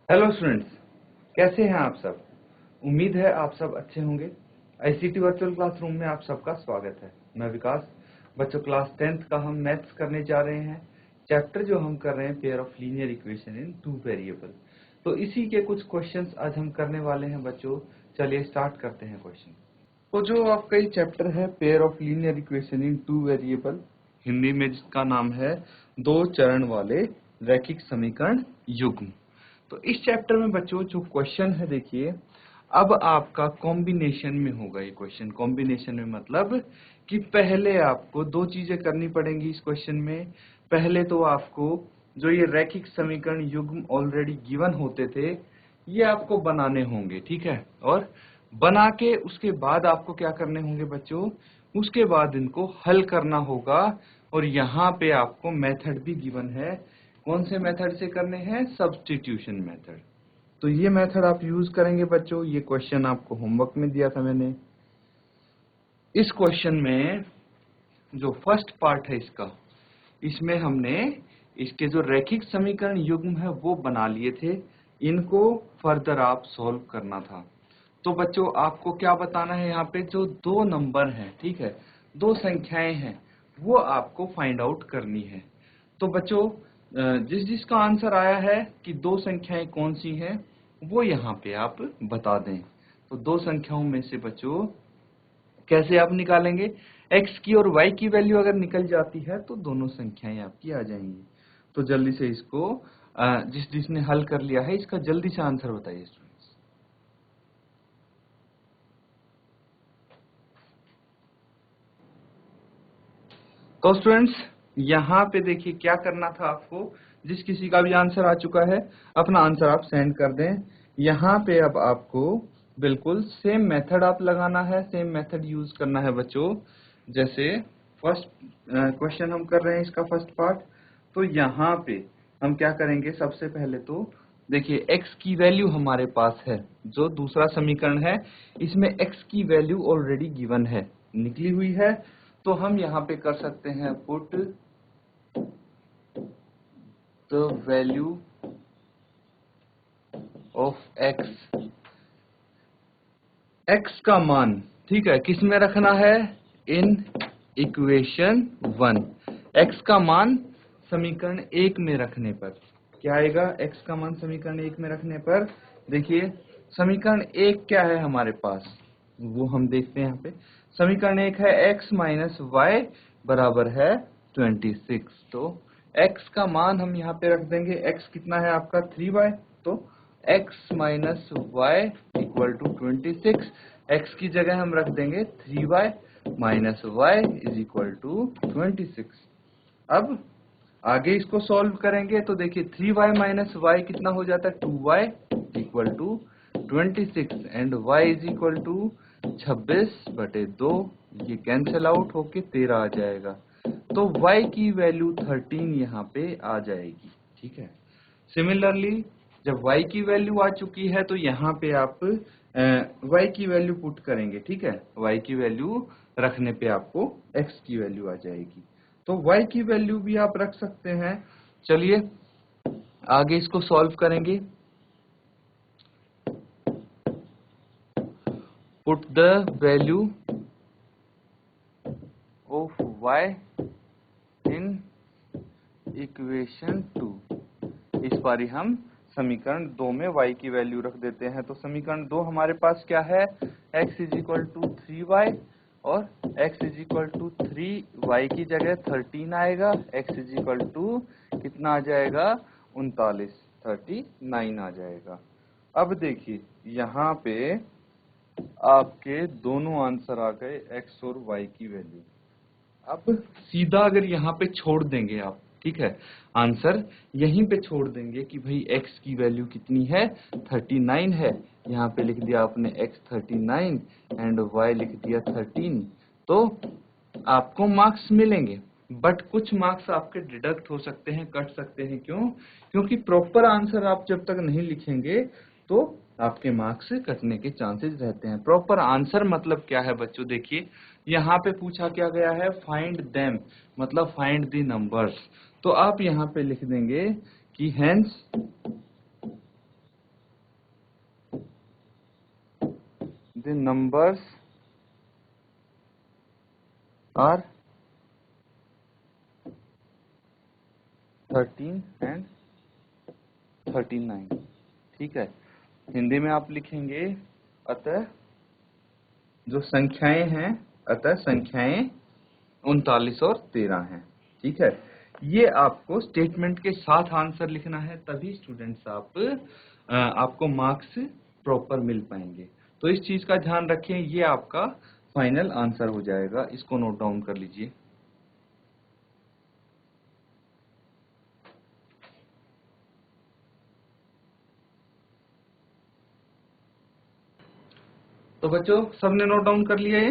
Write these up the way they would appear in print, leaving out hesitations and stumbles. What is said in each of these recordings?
Hello students, कैसे हैं आप सब। उम्मीद है आप सब अच्छे होंगे। आईसीटी वर्चुअल क्लासरूम में आप सबका स्वागत है। मैं विकास। बच्चों, क्लास 10th का हम मैथ्स करने जा रहे हैं। चैप्टर जो हम कर रहे हैं pair of linear equation in two variable. तो इसी के कुछ क्वेश्चंस आज हम करने वाले हैं बच्चों। चलिए स्टार्ट करते हैं क्वेश्चन। तो जो आपका ये चैप्टर है pair of linear equation in two variable, Hindi में जिसका नाम है दो चरण वाले रैखिक समीकरण युग्म। तो इस चैप्टर में बच्चों जो क्वेश्चन है, देखिए अब आपका कॉम्बिनेशन में होगा ये क्वेश्चन। कॉम्बिनेशन में मतलब कि पहले आपको दो चीजें करनी पड़ेंगी इस क्वेश्चन में। पहले तो आपको जो ये रैखिक समीकरण युग्म ऑलरेडी गिवन होते थे ये आपको बनाने होंगे, ठीक है। और बना के उसके बाद आपको क्या करने होंगे बच्चों, उसके बाद इनको हल करना होगा। और यहाँ पे आपको मेथड भी गिवन है। कौन से मेथड से करने हैं? Substitution method. तो ये मेथड आप यूज करेंगे बच्चों। ये क्वेश्चन आपको होमवर्क में दिया था मैंने। इस क्वेश्चन में जो फर्स्ट पार्ट है इसका, इसमें हमने इसके जो रैखिक समीकरण युग्म है वो बना लिए थे। इनको फर्दर आप सॉल्व करना था। तो बच्चों आपको क्या बताना है, यहाँ पे जो दो नंबर हैं, ठीक है, दो संख्याएं हैं, वो आपको फाइंड आउट करनी है। तो बच्चों जिस जिसका आंसर आया है कि दो संख्याएं कौन सी हैं, वो यहाँ पे आप बता दें। तो दो संख्याओं में से बच्चों कैसे आप निकालेंगे? x की और y की वैल्यू अगर निकल जाती है तो दोनों संख्याएं आपकी आ जाएंगी। तो जल्दी से इसको जिसने हल कर लिया है इसका जल्दी से आंसर बताइए स्टूडेंट्स। तो स्टूडेंट्स यहाँ पे देखिए क्या करना था आपको। जिस किसी का भी आंसर आ चुका है अपना आंसर आप सेंड कर दें। यहाँ पे अब आपको बिल्कुल सेम मेथड आप लगाना है, सेम मेथड यूज करना है बच्चों। जैसे फर्स्ट क्वेश्चन हम कर रहे हैं इसका फर्स्ट पार्ट। तो यहाँ पे हम क्या करेंगे, सबसे पहले तो देखिए x की वैल्यू हमारे पास है। जो दूसरा समीकरण है इसमें x की वैल्यू ऑलरेडी गिवन है, निकली हुई है। तो हम यहाँ पे कर सकते हैं put the value of x। x का मान, ठीक है, किस में रखना है? In equation 1। x का मान समीकरण 1 में रखने पर क्या आएगा? x का मान समीकरण 1 में रखने पर देखिए समीकरण 1 क्या है हमारे पास, वो हम देखते हैं यहाँ पे। समीकरण 1 है x माइनस वाई बराबर है 26। तो x का मान हम यहाँ पे रख देंगे। x कितना है आपका? 3y। तो x minus y equal to 26। x की जगह हम रख देंगे 3y minus y is equal to 26। अब आगे इसको सॉल्व करेंगे तो देखिए 3y माइनस वाई कितना हो जाता है? 2y equal to 26 and y is equal to 26/2। ये कैंसिल आउट होके 13 आ जाएगा। तो y की वैल्यू 13 यहाँ पे आ जाएगी, ठीक है। सिमिलरली जब y की वैल्यू आ चुकी है तो यहाँ पे आप y की वैल्यू पुट करेंगे, ठीक है। y की वैल्यू रखने पे आपको x की वैल्यू आ जाएगी। तो y की वैल्यू भी आप रख सकते हैं। चलिए आगे इसको सॉल्व करेंगे। Put the value of y in equation 2। इस बारी हम समीकरण 2 में y की वैल्यू रख देते हैं। तो समीकरण 2 हमारे पास क्या है? x is equal to 3y और x is equal to 3y की जगह 13 आएगा। x इज इक्वल टू कितना आ जाएगा? 39 आ जाएगा। अब देखिए यहाँ पे आपके दोनों आंसर आ गए, x और y की वैल्यू। अब सीधा अगर यहाँ पे छोड़ देंगे आप, ठीक है, आंसर यहीं पे छोड़ देंगे कि भाई x की वैल्यू कितनी है? 39 है। यहाँ पे लिख दिया आपने x 39 एंड y लिख दिया 13। तो आपको मार्क्स मिलेंगे, बट कुछ मार्क्स आपके डिडक्ट हो सकते हैं, कट सकते हैं। क्यों? क्योंकि प्रॉपर आंसर आप जब तक नहीं लिखेंगे तो आपके मार्क्स कटने के चांसेस रहते हैं। प्रॉपर आंसर मतलब क्या है बच्चों? देखिए यहाँ पे पूछा क्या गया है? फाइंड देम, मतलब फाइंड द नंबर्स। तो आप यहाँ पे लिख देंगे कि hence the numbers are 13 and 39। ठीक है, हिंदी में आप लिखेंगे अतः जो संख्याएं हैं, अतः संख्याएं 39 और 13 हैं। ठीक है, ये आपको स्टेटमेंट के साथ आंसर लिखना है, तभी स्टूडेंट्स आपको मार्क्स प्रॉपर मिल पाएंगे। तो इस चीज का ध्यान रखें, ये आपका फाइनल आंसर हो जाएगा। इसको नोट डाउन कर लीजिए। तो बच्चों, सबने नोट डाउन कर लिया ये?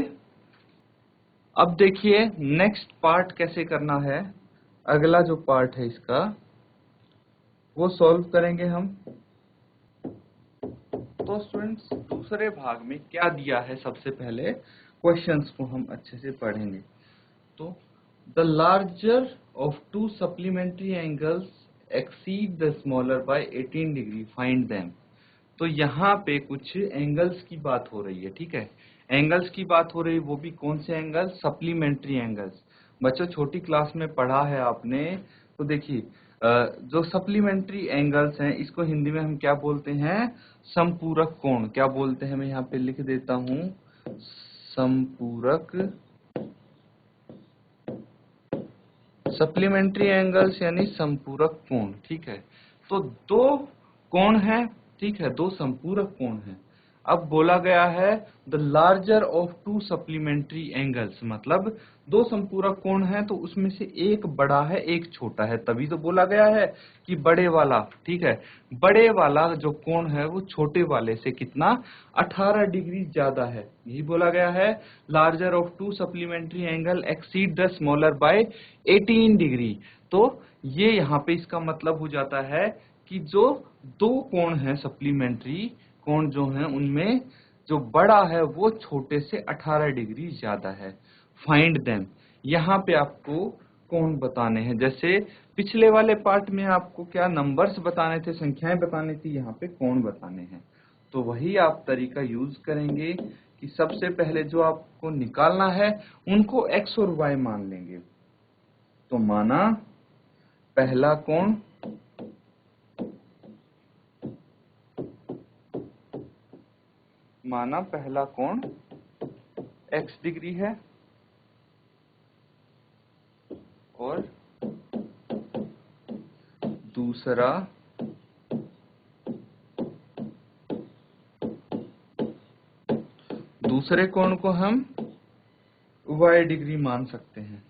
अब देखिए नेक्स्ट पार्ट कैसे करना है। अगला जो पार्ट है इसका, वो सॉल्व करेंगे हम। तो स्टूडेंट्स, दूसरे भाग में क्या दिया है, सबसे पहले क्वेश्चंस को हम अच्छे से पढ़ेंगे। तो the larger of to supplementary angles exceed the smaller by 18 degree, find them. तो यहाँ पे कुछ एंगल्स की बात हो रही है। ठीक है, एंगल्स की बात हो रही है, वो भी कौन से एंगल्स? Supplementary angles. बच्चों, छोटी क्लास में पढ़ा है आपने। तो देखिए, जो सप्लीमेंट्री एंगल्स हैं, इसको हिंदी में हम क्या बोलते हैं? समपूरक कोण। क्या बोलते हैं? मैं यहाँ पे लिख देता हूँ, समपूरक। सप्लीमेंट्री एंगल्स यानी संपूरक कोण। ठीक है, तो दो कोण है। ठीक है, दो संपूरक कोण है। अब बोला गया है the larger of to supplementary angles, मतलब दो संपूरक कोण है, तो उसमें से एक बड़ा है एक छोटा है, तभी तो बोला गया है कि बड़े वाला। ठीक है, बड़े वाला जो कोण है वो छोटे वाले से कितना? 18 डिग्री ज्यादा है। यही बोला गया है, larger of to supplementary angle exceed the smaller by 18 degree. तो ये यहाँ पे इसका मतलब हो जाता है कि जो दो कोण हैं, सप्लीमेंट्री कोण जो हैं, उनमें जो बड़ा है वो छोटे से 18 डिग्री ज्यादा है। फाइंड देम, यहाँ पे आपको कोण बताने हैं। जैसे पिछले वाले पार्ट में आपको क्या नंबर्स बताने थे, संख्याएं बतानी थी, यहाँ पे कोण बताने हैं। तो वही आप तरीका यूज करेंगे कि सबसे पहले जो आपको निकालना है उनको x और y मान लेंगे। तो माना पहला कोण x डिग्री है और दूसरे कोण को हम y डिग्री मान सकते हैं।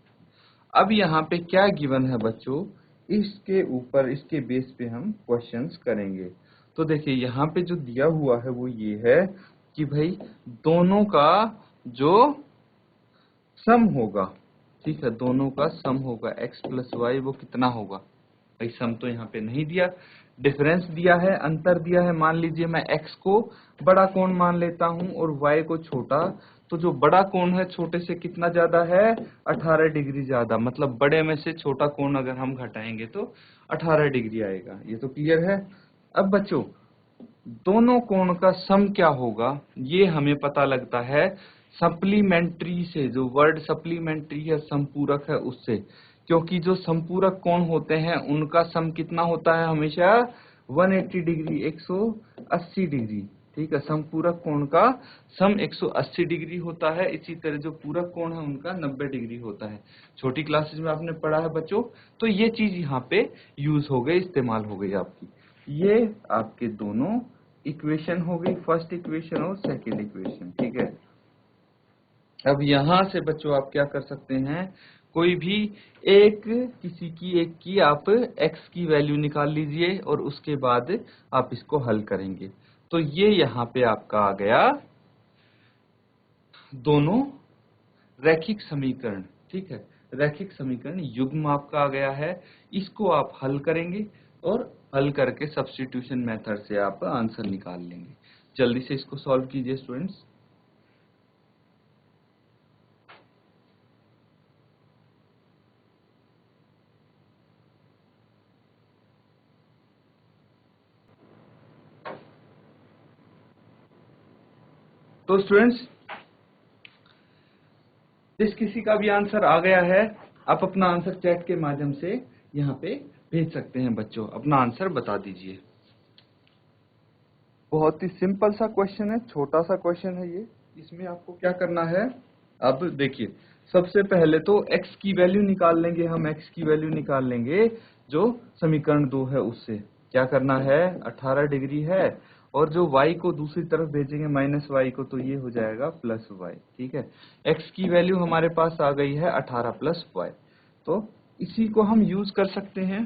अब यहाँ पे क्या गिवन है बच्चों, इसके ऊपर, इसके बेस पे हम क्वेश्चंस करेंगे। तो देखिए यहाँ पे जो दिया हुआ है वो ये है कि भाई दोनों का जो सम होगा, ठीक है, दोनों का सम होगा x प्लस वाई, वो कितना होगा? भाई सम तो यहाँ पे नहीं दिया, डिफरेंस दिया है, अंतर दिया है। मान लीजिए मैं x को बड़ा कोण मान लेता हूँ और y को छोटा, तो जो बड़ा कोण है छोटे से कितना ज्यादा है? 18 डिग्री ज्यादा। मतलब बड़े में से छोटा कोण अगर हम घटाएंगे तो 18 डिग्री आएगा। ये तो क्लियर है। अब बच्चों, दोनों कोण का सम क्या होगा ये हमें पता लगता है सप्लीमेंट्री से। जो वर्ड सप्लीमेंट्री है, संपूरक है, उससे। क्योंकि जो संपूरक कोण होते हैं उनका सम कितना होता है? हमेशा 180 डिग्री, 180 डिग्री। ठीक है, संपूरक कोण का सम 180 डिग्री होता है। इसी तरह जो पूरक कोण है उनका 90 डिग्री होता है। छोटी क्लासेस में आपने पढ़ा है बच्चों। तो ये चीज यहाँ पे यूज हो गई, इस्तेमाल हो गई आपकी। ये आपके दोनों इक्वेशन हो गई, फर्स्ट इक्वेशन और सेकंड इक्वेशन। ठीक है, अब यहां से बच्चों आप क्या कर सकते हैं, कोई भी किसी की एक की आप x की वैल्यू निकाल लीजिए और उसके बाद आप इसको हल करेंगे। तो ये यहाँ पे आपका आ गया दोनों रैखिक समीकरण। ठीक है, रैखिक समीकरण युग्म आपका आ गया है। इसको आप हल करेंगे और हल करके सब्स्टिट्यूशन मेथड से आप आंसर निकाल लेंगे। जल्दी से इसको सॉल्व कीजिए स्टूडेंट्स। तो स्टूडेंट्स, जिस किसी का भी आंसर आ गया है, आप अपना आंसर चैट के माध्यम से यहाँ पे भेज सकते हैं। बच्चों, अपना आंसर बता दीजिए। बहुत ही सिंपल सा क्वेश्चन है, छोटा सा क्वेश्चन है ये। इसमें आपको क्या करना है, अब देखिए, सबसे पहले तो x की वैल्यू निकाल लेंगे हम। x की वैल्यू निकाल लेंगे जो समीकरण 2 है उससे। क्या करना है, 18 डिग्री है, और जो y को दूसरी तरफ भेजेंगे माइनस y को, तो ये हो जाएगा प्लस y। ठीक है, x की वैल्यू हमारे पास आ गई है 18 प्लस y। तो इसी को हम यूज कर सकते हैं।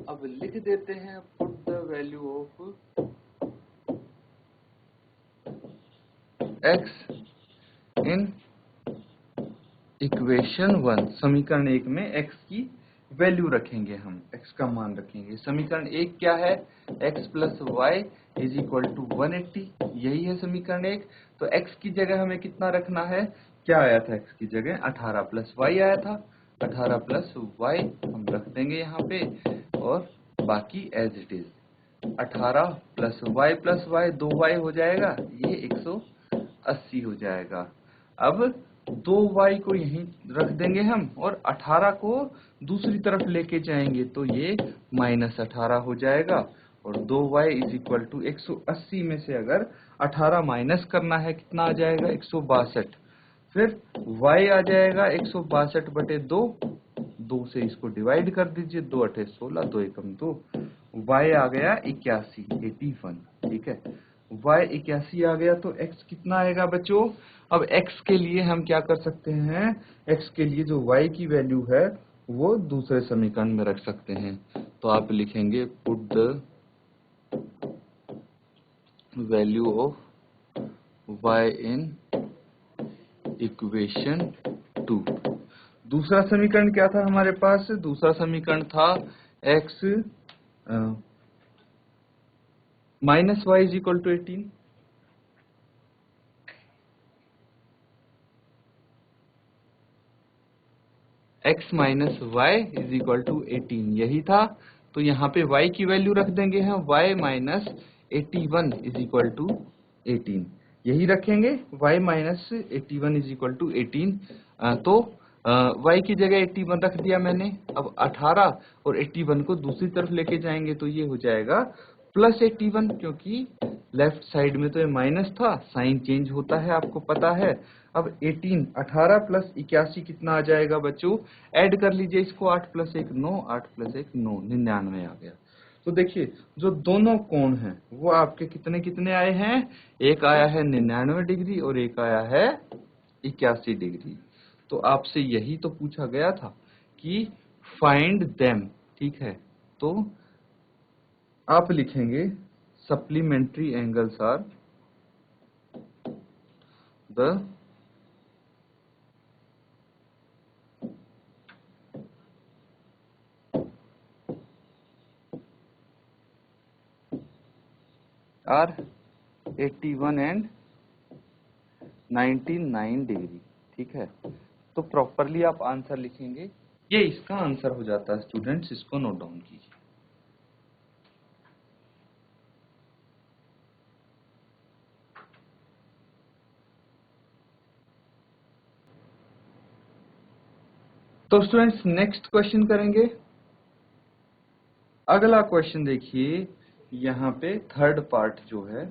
अब लिख देते हैं, put the value of x in equation 1। समीकरण 1 में x की वैल्यू रखेंगे हम, x का मान रखेंगे। समीकरण 1 क्या है, x plus y is equal to 180, यही है समीकरण 1। तो x की जगह हमें कितना रखना है, क्या आया था x की जगह, 18 प्लस वाई आया था। 18 प्लस वाई हम रख देंगे यहाँ पे, और बाकी as it is. 18 plus y 2y हो जाएगा, ये 180 हो जाएगा। अब 2y को यहीं रख देंगे हम, और 18 को दूसरी तरफ लेके जाएंगे तो ये माइनस 18 हो जाएगा। और 2y इज इक्वल टू 180 में से अगर 18 माइनस करना है, कितना आ जाएगा, 162। फिर y आ जाएगा 162 बटे 2, 2 से इसको डिवाइड कर दीजिए, 2 अठे 16, 2 एकम 2, y आ गया 81, 81। ठीक है, y 81 आ गया, तो x कितना आएगा बच्चों। अब x के लिए हम क्या कर सकते हैं, x के लिए जो y की वैल्यू है वो दूसरे समीकरण में रख सकते हैं। तो आप लिखेंगे put the value of y in equation 2। दूसरा समीकरण क्या था हमारे पास, दूसरा समीकरण था x minus y is equal to 18। x minus y is equal to 18, यही था। तो यहाँ पे y की वैल्यू रख देंगे हम, y minus 81 is equal to 18, यही रखेंगे, y minus 81 is equal to 18। तो y की जगह 81 रख दिया मैंने। अब 18 और 81 को दूसरी तरफ लेके जाएंगे तो ये हो जाएगा प्लस 81, क्योंकि लेफ्ट साइड में तो ये माइनस था, साइन चेंज होता है, आपको पता है। अब 18 प्लस 81 कितना आ जाएगा बच्चों, ऐड कर लीजिए इसको, 8 प्लस 1 9, 8 प्लस 1 9, 99 आ गया। तो देखिए, जो दोनों कोण हैं वो आपके कितने कितने आए हैं, एक आया है 99 डिग्री और एक आया है 81 डिग्री। तो आपसे यही तो पूछा गया था कि फाइंड देम। ठीक है, तो आप लिखेंगे supplementary angles are the are 81 and 99 degree. ठीक है, तो प्रॉपरली आप आंसर लिखेंगे, ये इसका आंसर हो जाता है स्टूडेंट्स, इसको नोट डाउन कीजिए। तो स्टूडेंट्स, नेक्स्ट क्वेश्चन करेंगे। अगला क्वेश्चन देखिए, यहाँ पे थर्ड पार्ट जो है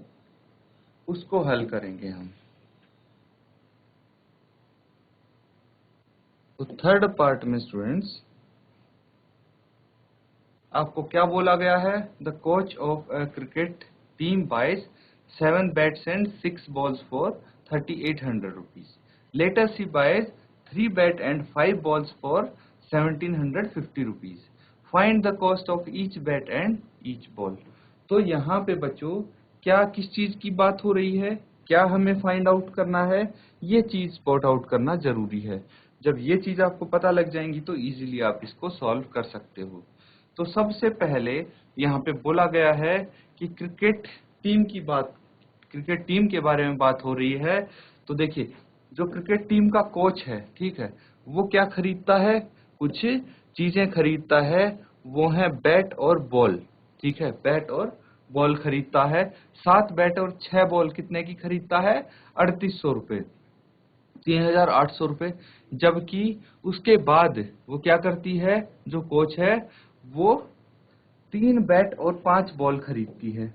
उसको हल करेंगे हम। तो थर्ड पार्ट में स्टूडेंट्स आपको क्या बोला गया है, the coach of a cricket team buys 7 bats and 6 balls for 3800 rupees. Later C buys 3 bat and 5 balls for 1750 rupees. Find the cost of each bat and each ball. तो यहाँ पे बच्चों क्या किस चीज की बात हो रही है, क्या हमें फाइंड आउट करना है, ये चीज स्पॉट आउट करना जरूरी है। जब ये चीज आपको पता लग जाएंगी तो इजीली आप इसको सॉल्व कर सकते हो। तो सबसे पहले यहाँ पे बोला गया है कि क्रिकेट टीम के बारे में बात हो रही है। तो देखिए, जो क्रिकेट टीम का कोच है, ठीक है, वो क्या खरीदता है, कुछ चीजें खरीदता है, वो है बैट और बॉल। ठीक है, बैट और बॉल खरीदता है, 7 बैट और 6 बॉल कितने की खरीदता है? 3800 रुपए, 3800 रुपए। जबकि उसके बाद वो क्या करती है, जो कोच है वो 3 बैट और 5 बॉल खरीदती है,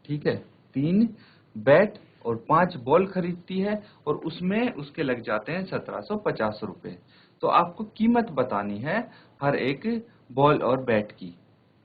ठीक है, 3 बैट और 5 बॉल खरीदती है और उसमें उसके लग जाते हैं 1750 रुपए। तो आपको कीमत बतानी है हर एक बॉल और बैट की।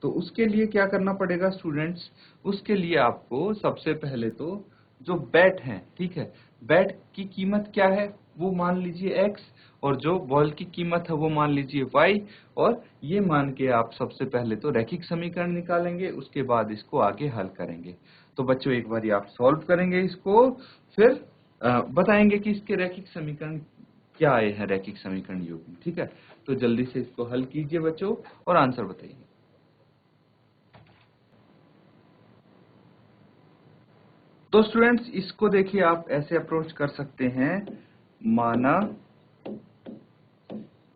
तो उसके लिए क्या करना पड़ेगा स्टूडेंट्स? उसके लिए आपको सबसे पहले तो जो बैट हैं, ठीक है, बैट की कीमत क्या है वो मान लीजिए x, और जो बॉल की कीमत है वो मान लीजिए y, और ये मान के आप सबसे पहले तो रैखिक समीकरण निकालेंगे, उसके बाद इसको आगे हल करेंगे। तो बच्चों एक बार आप सॉल्व करेंगे इसको, फिर बताएंगे कि इसके रैखिक समीकरण क्या आए हैं, रैखिक समीकरण युग्म, ठीक है। तो जल्दी से इसको हल कीजिए बच्चों और आंसर बताइए। तो स्टूडेंट्स इसको देखिए, आप ऐसे अप्रोच कर सकते हैं, माना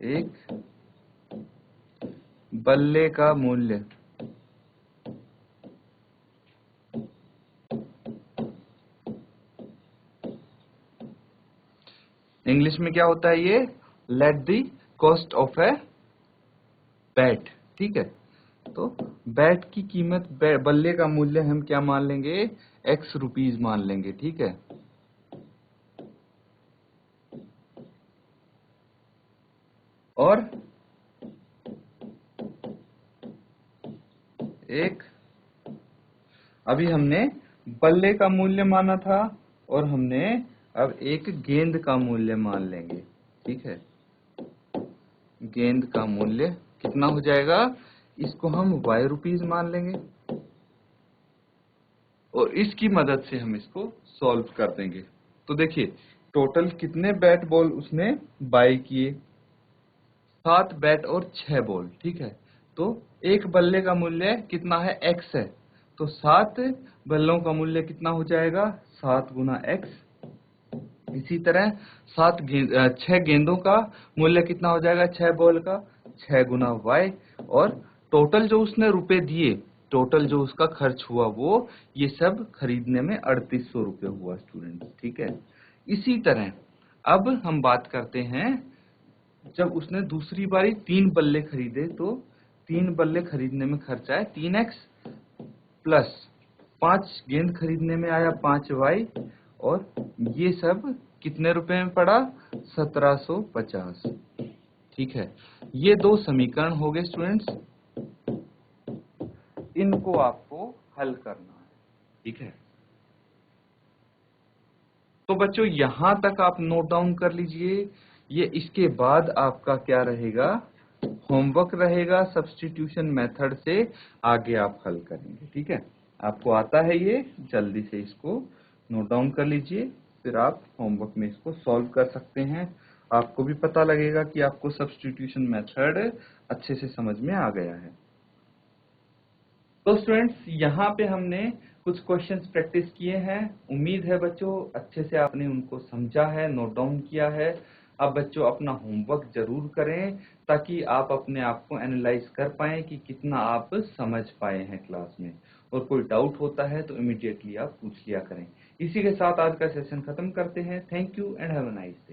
एक बल्ले का मूल्य, इंग्लिश में क्या होता है ये, let the cost of a bat, ठीक है। तो बैट की कीमत, बल्ले का मूल्य हम क्या मान लेंगे, x रुपीज मान लेंगे, ठीक है। और एक, अभी हमने बल्ले का मूल्य माना था और हमने अब एक गेंद का मूल्य मान लेंगे, ठीक है। गेंद का मूल्य कितना हो जाएगा, इसको हम y रुपीज मान लेंगे और इसकी मदद से हम इसको सॉल्व कर देंगे। तो देखिए टोटल कितने बैट बॉल उसने बाय किए, 7 बैट और 6 बॉल, ठीक है। तो एक बल्ले का मूल्य कितना है, x है, तो 7 बल्लों का मूल्य कितना हो जाएगा, 7 गुना x। इसी तरह 6 गेंदों का मूल्य कितना हो जाएगा, 6 बॉल का, 6 गुना y। और टोटल जो उसने रुपए दिए, टोटल जो उसका खर्च हुआ वो ये सब खरीदने में 3800 रुपये हुआ स्टूडेंट, ठीक है। इसी तरह अब हम बात करते हैं, जब उसने दूसरी बारी 3 बल्ले खरीदे, तो 3 बल्ले खरीदने में खर्चा है 3x, प्लस 5 गेंद खरीदने में आया 5y, और ये सब कितने रुपए में पड़ा, 1750, ठीक है। ये दो समीकरण हो गए स्टूडेंट्स, इनको आपको हल करना है, ठीक है। तो बच्चों यहां तक आप नोट डाउन कर लीजिए, ये इसके बाद आपका क्या रहेगा, होमवर्क रहेगा, सब्स्टिट्यूशन मेथड से आगे आप हल करेंगे, ठीक है। आपको आता है ये, जल्दी से इसको नोट डाउन कर लीजिए, फिर आप होमवर्क में इसको सॉल्व कर सकते हैं। आपको भी पता लगेगा कि आपको सब्स्टिट्यूशन मेथड अच्छे से समझ में आ गया है। तो स्टूडेंट्स यहाँ पे हमने कुछ क्वेश्चंस प्रैक्टिस किए हैं। उम्मीद है बच्चों अच्छे से आपने उनको समझा है, नोट डाउन किया है। अब बच्चों अपना होमवर्क जरूर करें, ताकि आप अपने आप को एनालाइज कर पाएं कि कितना आप समझ पाए हैं क्लास में। और कोई डाउट होता है तो इमीडिएटली आप पूछ लिया करें। इसी के साथ आज का सेशन खत्म करते हैं। Thank you and have a nice day.